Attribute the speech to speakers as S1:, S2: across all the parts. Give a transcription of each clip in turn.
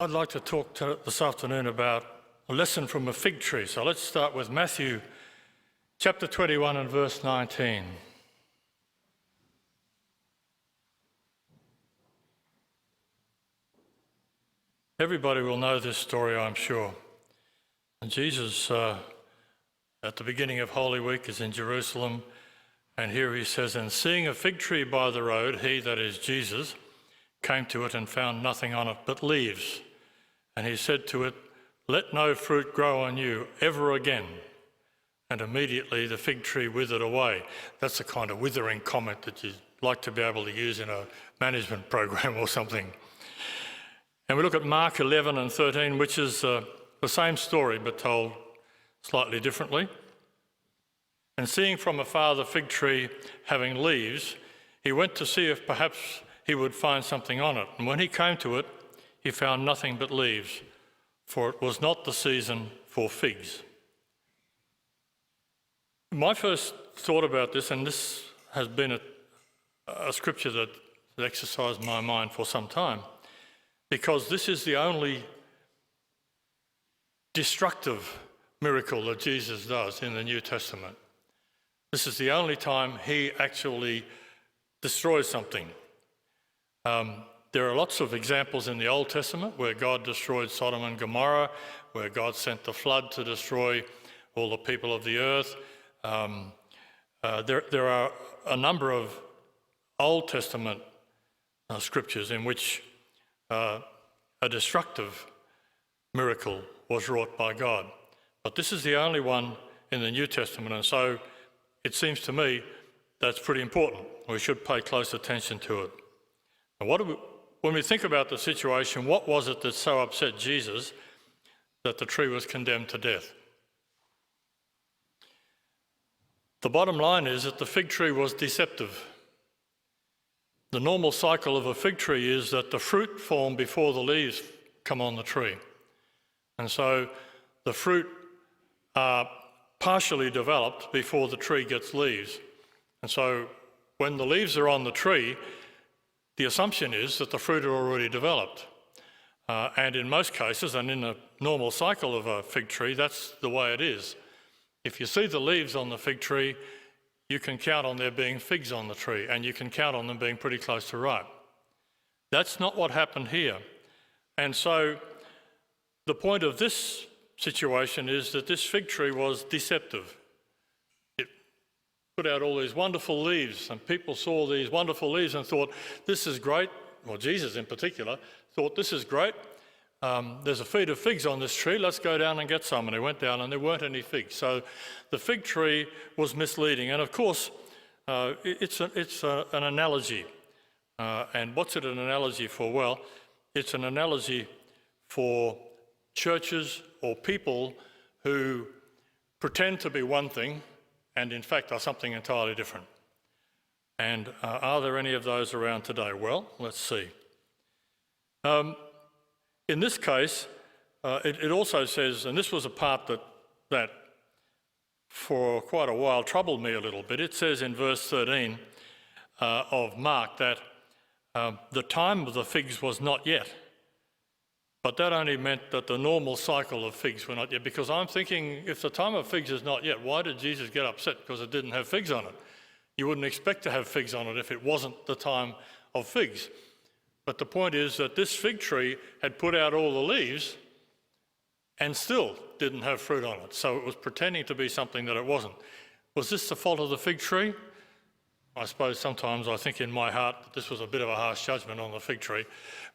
S1: I'd like to talk this afternoon about a lesson from a fig tree. So let's start with Matthew chapter 21 and verse 19. Everybody will know this story, I'm sure. And Jesus, at the beginning of Holy Week, is in Jerusalem, and here he says, "And seeing a fig tree by the road, he," that is Jesus, "came to it and found nothing on it but leaves. And he said to it, 'Let no fruit grow on you ever again.' And immediately the fig tree withered away." That's the kind of withering comment that you'd like to be able to use in a management program or something. And we look at Mark 11 and 13, which is the same story but told slightly differently. "And seeing from afar the fig tree having leaves, he went to see if perhaps he would find something on it. And when he came to it, he found nothing but leaves, for it was not the season for figs." My first thought about this, and this has been a scripture that has exercised my mind for some time, because this is the only destructive miracle that Jesus does in the New Testament. This is the only time he actually destroys something. There are lots of examples in the Old Testament where God destroyed Sodom and Gomorrah, where God sent the flood to destroy all the people of the earth. There are a number of Old Testament scriptures in which a destructive miracle was wrought by God. But this is the only one in the New Testament, and so it seems to me that's pretty important. We should pay close attention to it. And when we think about the situation, what was it that so upset Jesus that the tree was condemned to death? The bottom line is that the fig tree was deceptive. The normal cycle of a fig tree is that the fruit form before the leaves come on the tree. And so the fruit are partially developed before the tree gets leaves. And so when the leaves are on the tree, the assumption is that the fruit are already developed. And in most cases, and in a normal cycle of a fig tree, that's the way it is. If you see the leaves on the fig tree, you can count on there being figs on the tree, and you can count on them being pretty close to ripe. That's not what happened here. And so the point of this situation is that this fig tree was deceptive. It put out all these wonderful leaves, and people saw these wonderful leaves and thought, "This is great." Well, Jesus in particular thought, "This is great. There's a feed of figs on this tree. Let's go down and get some." And he went down and there weren't any figs. So the fig tree was misleading. And of course, it's an analogy. And what's it an analogy for? Well, it's an analogy for churches or people who pretend to be one thing and in fact are something entirely different. And are there any of those around today? Well, let's see. In this case, it also says, and this was a part that for quite a while troubled me a little bit. It says in verse 13 of Mark that the time of the figs was not yet. But that only meant that the normal cycle of figs were not yet, because I'm thinking, if the time of figs is not yet, why did Jesus get upset because it didn't have figs on it? You wouldn't expect to have figs on it if it wasn't the time of figs. But the point is that this fig tree had put out all the leaves and still didn't have fruit on it. So it was pretending to be something that it wasn't. Was this the fault of the fig tree? I suppose sometimes I think in my heart that this was a bit of a harsh judgment on the fig tree,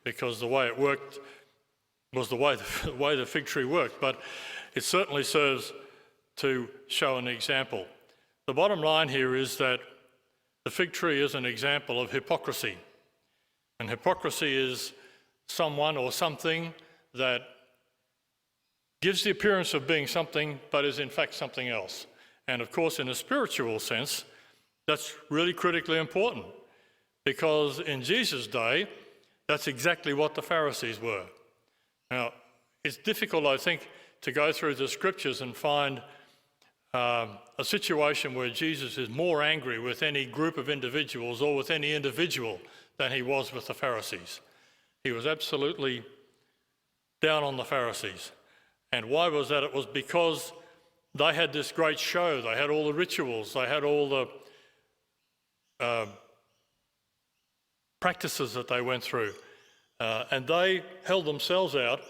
S1: because the way it worked was the way the fig tree worked, but it certainly serves to show an example. The bottom line here is that the fig tree is an example of hypocrisy. And hypocrisy is someone or something that gives the appearance of being something but is in fact something else. And of course, in a spiritual sense, that's really critically important, because in Jesus' day, that's exactly what the Pharisees were. Now, it's difficult, I think, to go through the scriptures and find a situation where Jesus is more angry with any group of individuals or with any individual than he was with the Pharisees. He was absolutely down on the Pharisees. And why was that? It was because they had this great show. They had all the rituals. They had all the practices that they went through. And they held themselves out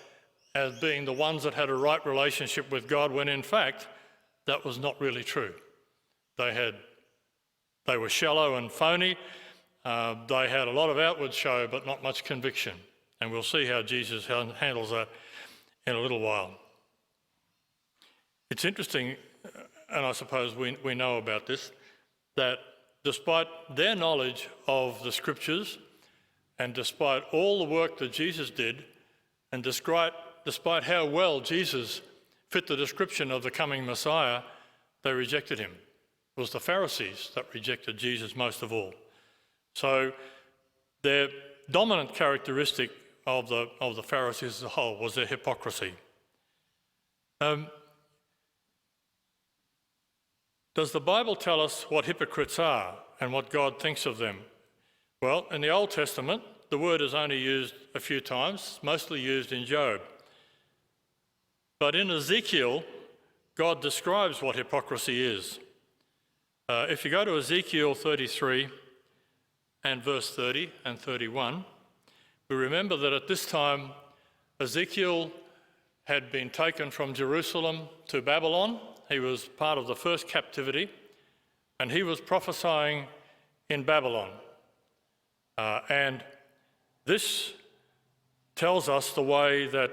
S1: as being the ones that had a right relationship with God, when in fact that was not really true. They were shallow and phony. They had a lot of outward show but not much conviction. And we'll see how Jesus handles that in a little while. It's interesting, and I suppose we know about this, that despite their knowledge of the Scriptures and despite all the work that Jesus did, and despite how well Jesus fit the description of the coming Messiah, they rejected him. It was the Pharisees that rejected Jesus most of all. So their dominant characteristic of the Pharisees as a whole was their hypocrisy. Does the Bible tell us what hypocrites are and what God thinks of them? Well, in the Old Testament, the word is only used a few times, mostly used in Job. But in Ezekiel, God describes what hypocrisy is. If you go to Ezekiel 33 and verse 30 and 31, we remember that at this time, Ezekiel had been taken from Jerusalem to Babylon. He was part of the first captivity, and he was prophesying in Babylon. And this tells us the way that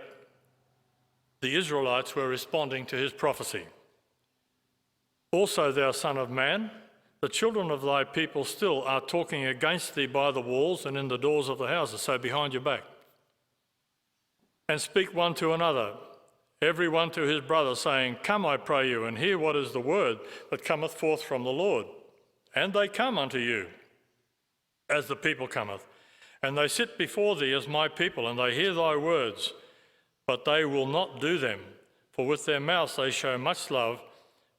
S1: the Israelites were responding to his prophecy. Also, thou son of man, the children of thy people still are talking against thee by the walls and in the doors of the houses, so behind your back. And speak one to another, every one to his brother, saying, Come, I pray you, and hear what is the word that cometh forth from the Lord. And they come unto you, as the people cometh. And they sit before thee as my people, and they hear thy words, but they will not do them. For with their mouths they show much love,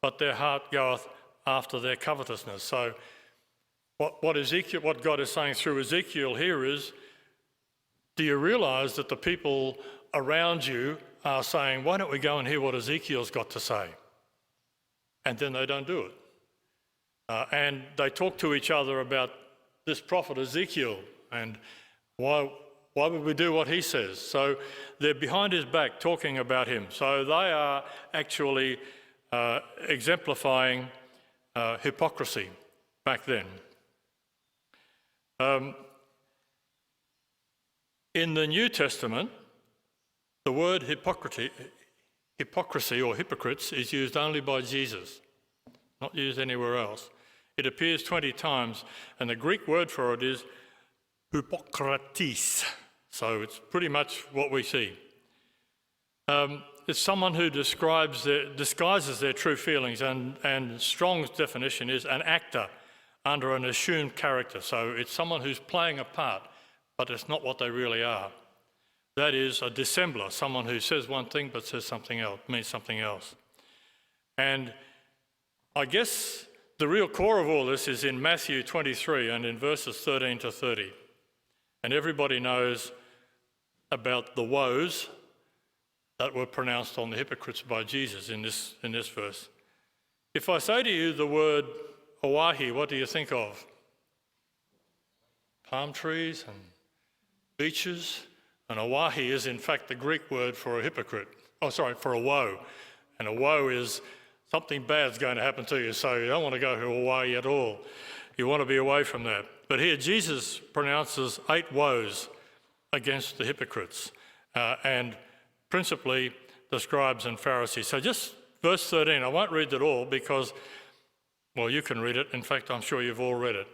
S1: but their heart goeth after their covetousness. So what God is saying through Ezekiel here is, do you realise that the people around you are saying, why don't we go and hear what Ezekiel's got to say? And then they don't do it. And they talk to each other about this prophet Ezekiel and why would we do what he says? So they're behind his back talking about him. So they are actually exemplifying hypocrisy back then. In the New Testament, the word hypocrisy or hypocrites is used only by Jesus, not used anywhere else. It appears 20 times, and the Greek word for it is hypokrates. So it's pretty much what we see. It's someone who disguises their true feelings, and Strong's definition is an actor under an assumed character. So it's someone who's playing a part, but it's not what they really are. That is a dissembler, someone who says one thing but says something else, means something else. And I guess the real core of all this is in Matthew 23 and in verses 13 to 30. And everybody knows about the woes that were pronounced on the hypocrites by Jesus in this verse. If I say to you the word Hawaii, what do you think of? Palm trees and beaches. And Hawaii is in fact the Greek word for a hypocrite. For a woe. And a woe is something bad's going to happen to you, so you don't want to go to Hawaii at all. You want to be away from that. But here Jesus pronounces 8 woes against the hypocrites, and principally the scribes and Pharisees. So just verse 13, I won't read it all because, well, you can read it. In fact, I'm sure you've all read it.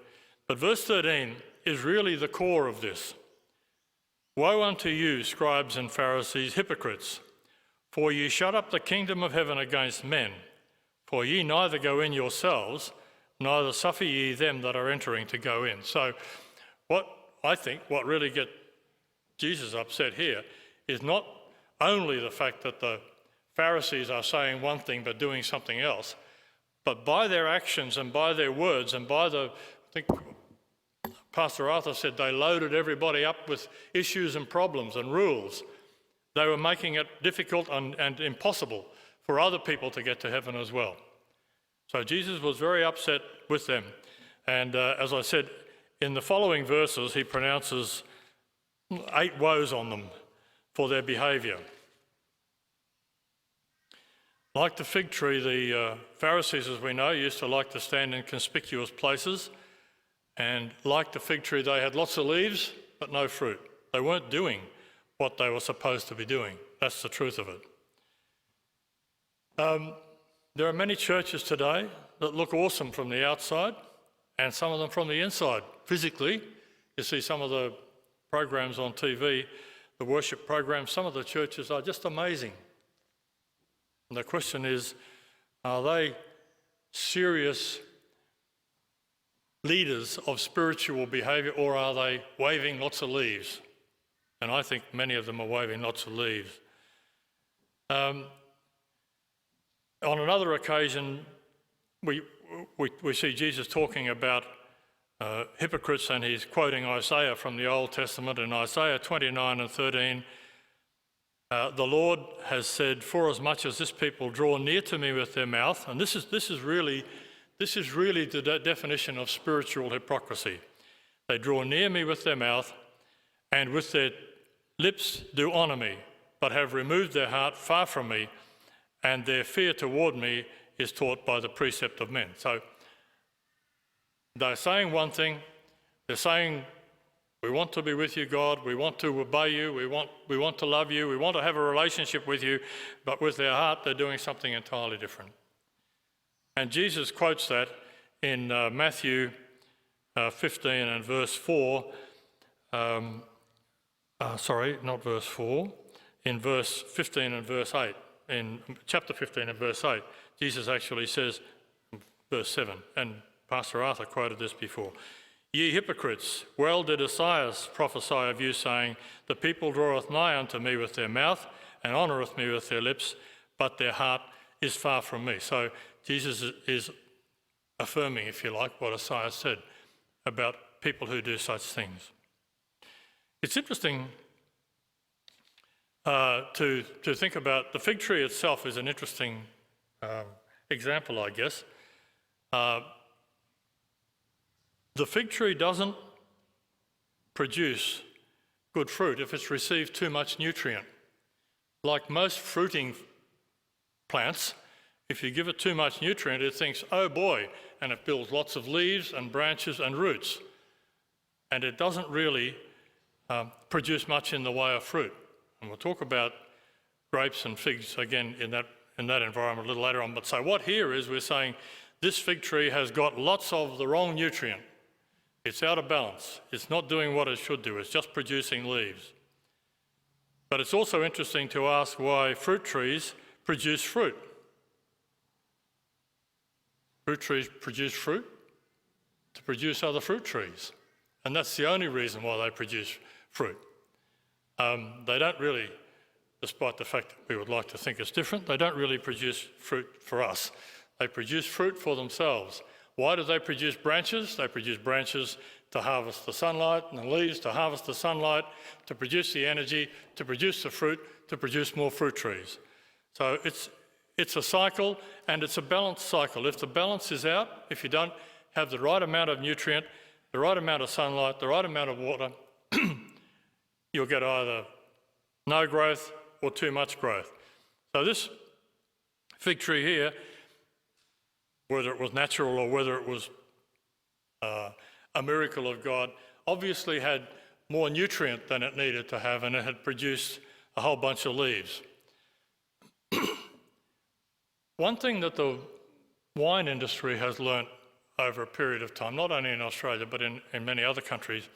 S1: But verse 13 is really the core of this. Woe unto you, scribes and Pharisees, hypocrites, for ye shut up the kingdom of heaven against men. For ye neither go in yourselves, neither suffer ye them that are entering to go in. So what really gets Jesus upset here is not only the fact that the Pharisees are saying one thing but doing something else, but by their actions and by their words and by I think Pastor Arthur said they loaded everybody up with issues and problems and rules. They were making it difficult and impossible for other people to get to heaven as well. So Jesus was very upset with them. And as I said, in the following verses, he pronounces 8 woes on them for their behaviour. Like the fig tree, the Pharisees, as we know, used to like to stand in conspicuous places. And like the fig tree, they had lots of leaves, but no fruit. They weren't doing what they were supposed to be doing. That's the truth of it. There are many churches today that look awesome from the outside, and some of them from the inside. Physically, you see some of the programs on TV, the worship programs, some of the churches are just amazing. And the question is, are they serious leaders of spiritual behaviour, or are they waving lots of leaves? And I think many of them are waving lots of leaves. On another occasion, we see Jesus talking about hypocrites, and he's quoting Isaiah from the Old Testament. In Isaiah 29 and 13, the Lord has said, "For as much as this people draw near to me with their mouth," and this is really the definition of spiritual hypocrisy. They draw near me with their mouth, and with their lips do honour me, but have removed their heart far from me, and their fear toward me is taught by the precept of men. So they're saying one thing, they're saying, we want to be with you, God, we want to obey you, we want to love you, we want to have a relationship with you, but with their heart they're doing something entirely different. And Jesus quotes that in Matthew 15 and verse 4, not verse 4, in verse 15 and verse 8, in chapter 15 and verse 8, Jesus actually says, verse 7, and Pastor Arthur quoted this before, "Ye hypocrites, well did Esaias prophesy of you, saying, The people draweth nigh unto me with their mouth, and honoureth me with their lips, but their heart is far from me." So Jesus is affirming, if you like, what Isaiah said about people who do such things. It's interesting to think about. The fig tree itself is an interesting example, I guess. The fig tree doesn't produce good fruit if it's received too much nutrient. Like most fruiting plants, if you give it too much nutrient, it thinks, oh boy, and it builds lots of leaves and branches and roots. And it doesn't really produce much in the way of fruit. And we'll talk about grapes and figs again in that environment a little later on. But so what here is we're saying this fig tree has got lots of the wrong nutrient. It's out of balance. It's not doing what it should do. It's just producing leaves. But it's also interesting to ask why fruit trees produce fruit. Fruit trees produce fruit to produce other fruit trees. And that's the only reason why they produce fruit. They don't really, despite the fact that we would like to think it's different, they don't really produce fruit for us. They produce fruit for themselves. Why do they produce branches? They produce branches to harvest the sunlight, and the leaves to harvest the sunlight, to produce the energy, to produce the fruit, to produce more fruit trees. So it's a cycle, and it's a balanced cycle. If the balance is out, if you don't have the right amount of nutrient, the right amount of sunlight, the right amount of water, you'll get either no growth or too much growth. So this fig tree here, whether it was natural or whether it was a miracle of God, obviously had more nutrient than it needed to have, and it had produced a whole bunch of leaves. One thing that the wine industry has learnt over a period of time, not only in Australia but in many other countries,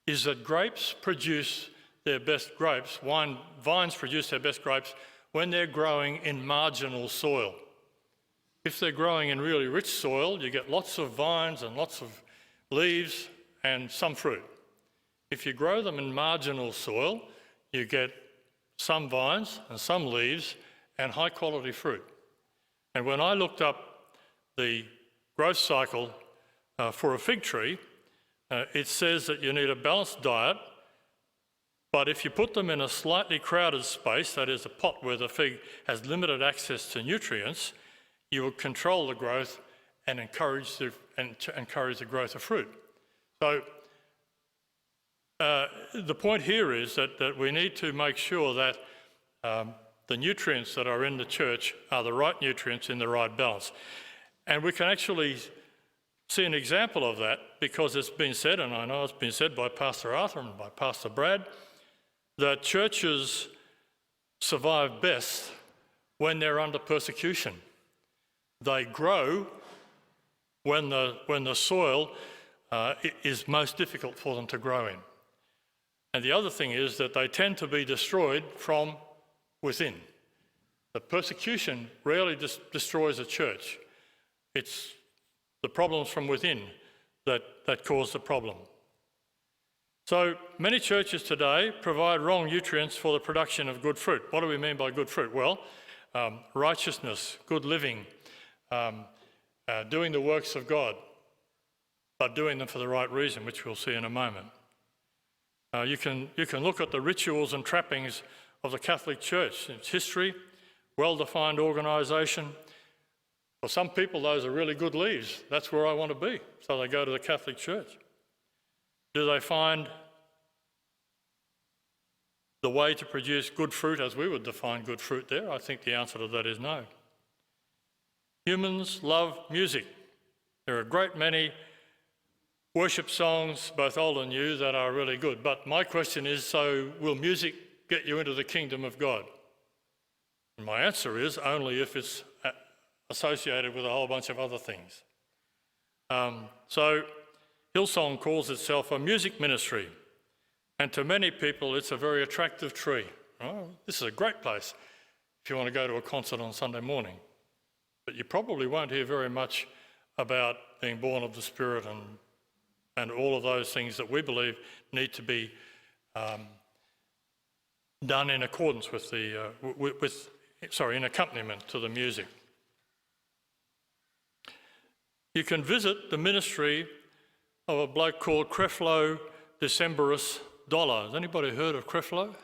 S1: is that grapes produce their best grapes, vines produce their best grapes when they're growing in marginal soil. If they're growing in really rich soil, you get lots of vines and lots of leaves and some fruit. If you grow them in marginal soil, you get some vines and some leaves and high quality fruit. And when I looked up the growth cycle for a fig tree, it says that you need a balanced diet But if you put them in a slightly crowded space, that is a pot where the fig has limited access to nutrients, you will control the growth and encourage the growth of fruit. So the point here is that we need to make sure that the nutrients that are in the church are the right nutrients in the right balance. And we can actually see an example of that because it's been said, and I know it's been said by Pastor Arthur and by Pastor Brad, that churches survive best when they're under persecution. They grow when the soil is most difficult for them to grow in. And the other thing is that they tend to be destroyed from within. The persecution rarely destroys a church. It's the problems from within that cause the problem. So many churches today provide wrong nutrients for the production of good fruit. What do we mean by good fruit? Well, righteousness, good living, doing the works of God, but doing them for the right reason, which we'll see in a moment. You can look at the rituals and trappings of the Catholic Church, its history, well-defined organisation. For some people, those are really good leaves. That's where I want to be. So they go to the Catholic Church. Do they find the way to produce good fruit as we would define good fruit there? I think the answer to that is no. Humans love music. There are a great many worship songs, both old and new, that are really good. But my question is, so will music get you into the kingdom of God? And my answer is only if it's associated with a whole bunch of other things. So Hillsong calls itself a music ministry, and to many people it's a very attractive tree. Oh, this is a great place if you want to go to a concert on Sunday morning. But you probably won't hear very much about being born of the Spirit and all of those things that we believe need to be done in accordance with the in accompaniment to the music. You can visit the ministry of a bloke called Creflo Decemberus Dollar. Has anybody heard of Creflo?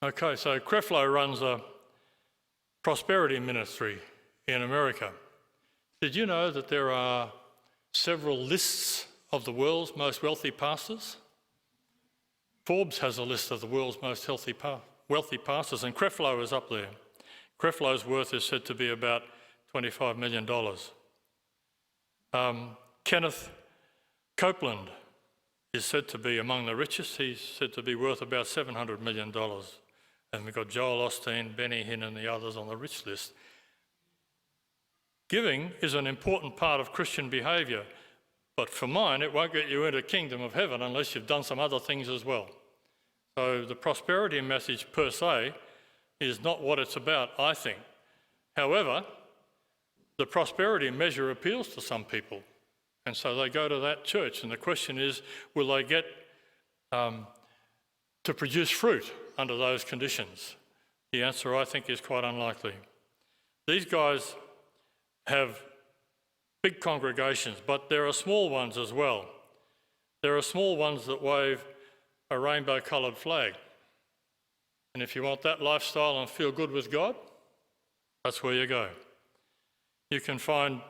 S1: Okay, so Creflo runs a prosperity ministry in America. Did you know that there are several lists of the world's most wealthy pastors? Forbes has a list of the world's most wealthy pastors, and Creflo is up there. Creflo's worth is said to be about $25 million. Kenneth Copeland is said to be among the richest. He's said to be worth about $700 million. And we've got Joel Osteen, Benny Hinn and the others on the rich list. Giving is an important part of Christian behaviour, but for mine it won't get you into the kingdom of heaven unless you've done some other things as well. So the prosperity message per se is not what it's about, I think. However, the prosperity measure appeals to some people, and so they go to that church, and the question is, will they get to produce fruit under those conditions? The answer, I think, is quite unlikely. These guys have big congregations, but there are small ones as well. There are small ones that wave a rainbow-coloured flag. And if you want that lifestyle and feel good with God, that's where you go. You can find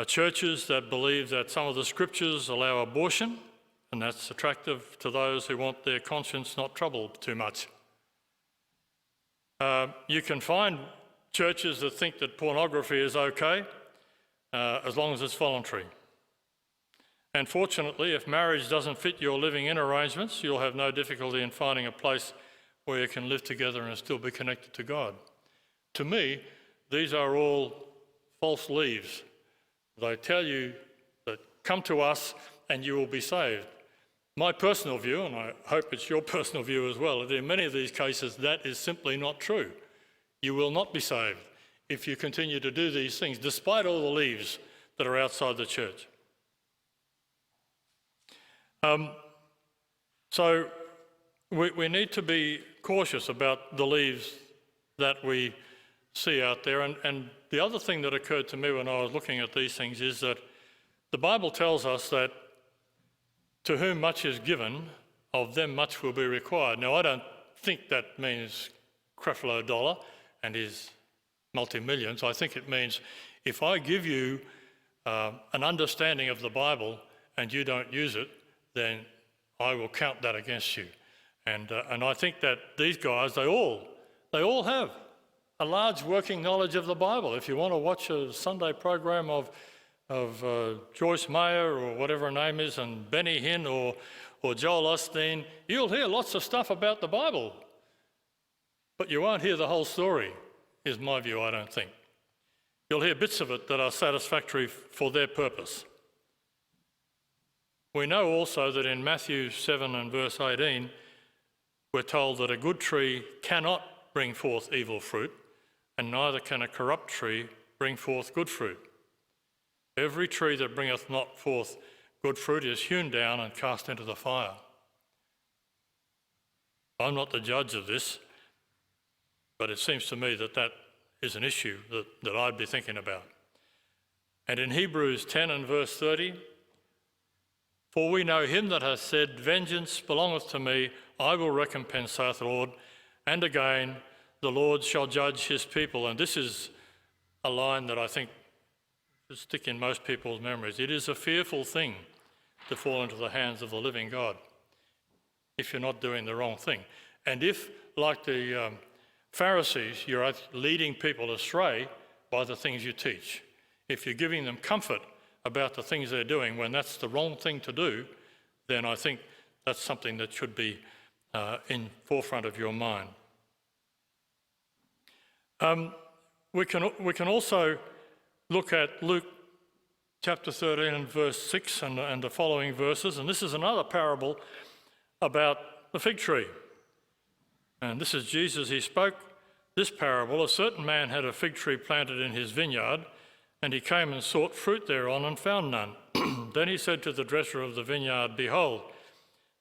S1: churches that believe that some of the scriptures allow abortion, and that's attractive to those who want their conscience not troubled too much. You can find churches that think that pornography is okay as long as it's voluntary. And fortunately, if marriage doesn't fit your living-in arrangements, you'll have no difficulty in finding a place where you can live together and still be connected to God. To me, these are all false leaves. They tell you that come to us and you will be saved. My personal view, and I hope it's your personal view as well, that in many of these cases that is simply not true. You will not be saved if you continue to do these things, despite all the leaves that are outside the church. So we need to be cautious about the leaves that we see out there. And the other thing that occurred to me when I was looking at these things is that the Bible tells us that to whom much is given, of them much will be required. Now, I don't think that means Creflo Dollar and his multi-millions. I think it means if I give you an understanding of the Bible and you don't use it, then I will count that against you. And I think that these guys, they all have a large working knowledge of the Bible. If you want to watch a Sunday program of Joyce Meyer or whatever her name is, and Benny Hinn or Joel Osteen, you'll hear lots of stuff about the Bible. But you won't hear the whole story, is my view, I don't think. You'll hear bits of it that are satisfactory for their purpose. We know also that in Matthew 7 and verse 18, we're told that a good tree cannot bring forth evil fruit, and neither can a corrupt tree bring forth good fruit. Every tree that bringeth not forth good fruit is hewn down and cast into the fire. I'm not the judge of this, but it seems to me that that is an issue that I'd be thinking about. And in Hebrews 10 and verse 30, for we know him that hath said, vengeance belongeth to me, I will recompense, saith the Lord. And again, the Lord shall judge his people. And this is a line that I think will stick in most people's memories. It is a fearful thing to fall into the hands of the living God if you're not doing the wrong thing. And if, like the Pharisees, you're leading people astray by the things you teach. If you're giving them comfort about the things they're doing when that's the wrong thing to do, then I think that's something that should be in forefront of your mind. We can also look at Luke chapter 13 and verse 6 and the following verses, and this is another parable about the fig tree. And this is Jesus. He spoke this parable. A certain man had a fig tree planted in his vineyard, and he came and sought fruit thereon and found none. Then he said to the dresser of the vineyard, behold,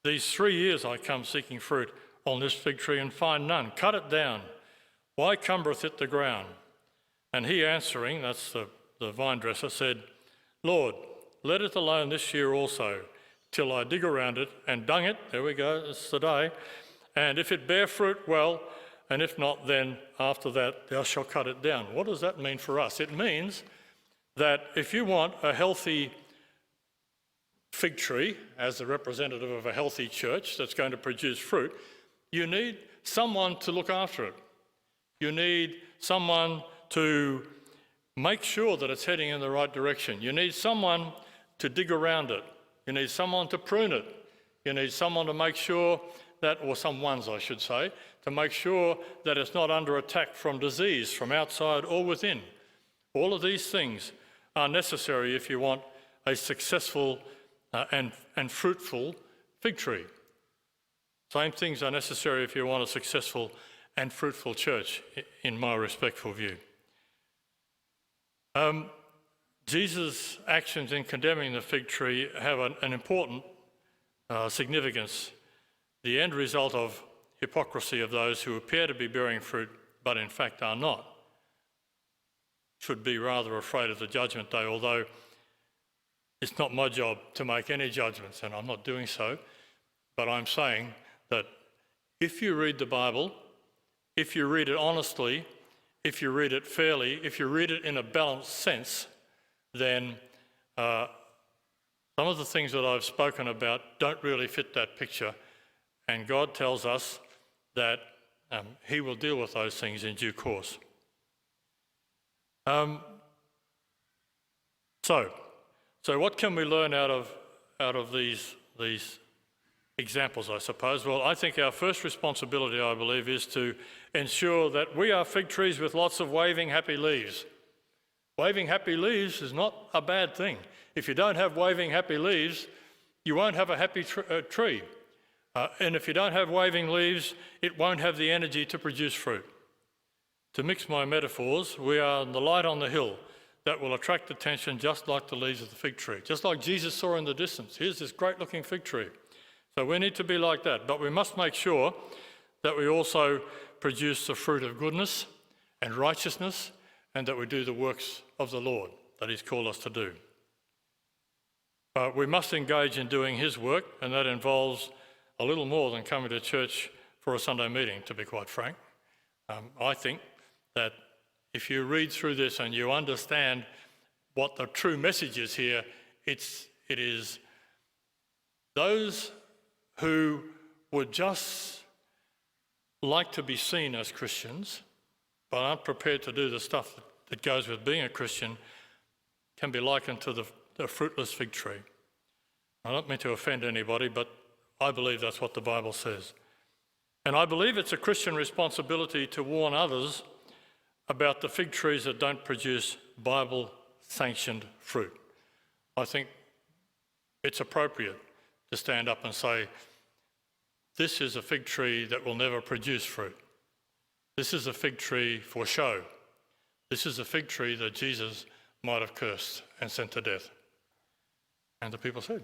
S1: these 3 years I come seeking fruit on this fig tree and find none. Cut it down. Why cumbereth it the ground? And he answering, that's the vine dresser, said, Lord, let it alone this year also, till I dig around it and dung it. There we go, it's the day. And if it bear fruit, well, and if not, then after that thou shalt cut it down. What does that mean for us? It means that if you want a healthy fig tree as the representative of a healthy church that's going to produce fruit, you need someone to look after it. You need someone to make sure that it's heading in the right direction. You need someone to dig around it. You need someone to prune it. You need someone to make sure that, or someone's I should say, to make sure that it's not under attack from disease, from outside or within. All of these things are necessary if you want a successful and fruitful fig tree. Same things are necessary if you want a successful and fruitful church, in my respectful view. Jesus' actions in condemning the fig tree have an important significance. The end result of hypocrisy of those who appear to be bearing fruit but in fact are not should be rather afraid of the judgment day, although it's not my job to make any judgments, and I'm not doing so, but I'm saying that if you read the Bible, if you read it honestly, if you read it fairly, if you read it in a balanced sense, then some of the things that I've spoken about don't really fit that picture, and God tells us that he will deal with those things in due course. So what can we learn out of these examples, I suppose? Well, I think our first responsibility, I believe, is to ensure that we are fig trees with lots of waving happy leaves. Waving happy leaves is not a bad thing. If you don't have waving happy leaves, you won't have a happy tree. And if you don't have waving leaves, it won't have the energy to produce fruit. To mix my metaphors, we are the light on the hill that will attract attention just like the leaves of the fig tree, just like Jesus saw in the distance. Here's this great-looking fig tree. So we need to be like that, but we must make sure that we also produce the fruit of goodness and righteousness, and that we do the works of the Lord that he's called us to do. We must engage in doing his work, and that involves a little more than coming to church for a Sunday meeting, to be quite frank. I think that if you read through this and you understand what the true message is here, it is those who would just like to be seen as Christians but aren't prepared to do the stuff that goes with being a Christian can be likened to the fruitless fig tree. I don't mean to offend anybody, but I believe that's what the Bible says. And I believe it's a Christian responsibility to warn others about the fig trees that don't produce Bible-sanctioned fruit. I think it's appropriate to stand up and say, this is a fig tree that will never produce fruit. This is a fig tree for show. This is a fig tree that Jesus might have cursed and sent to death. And the people said,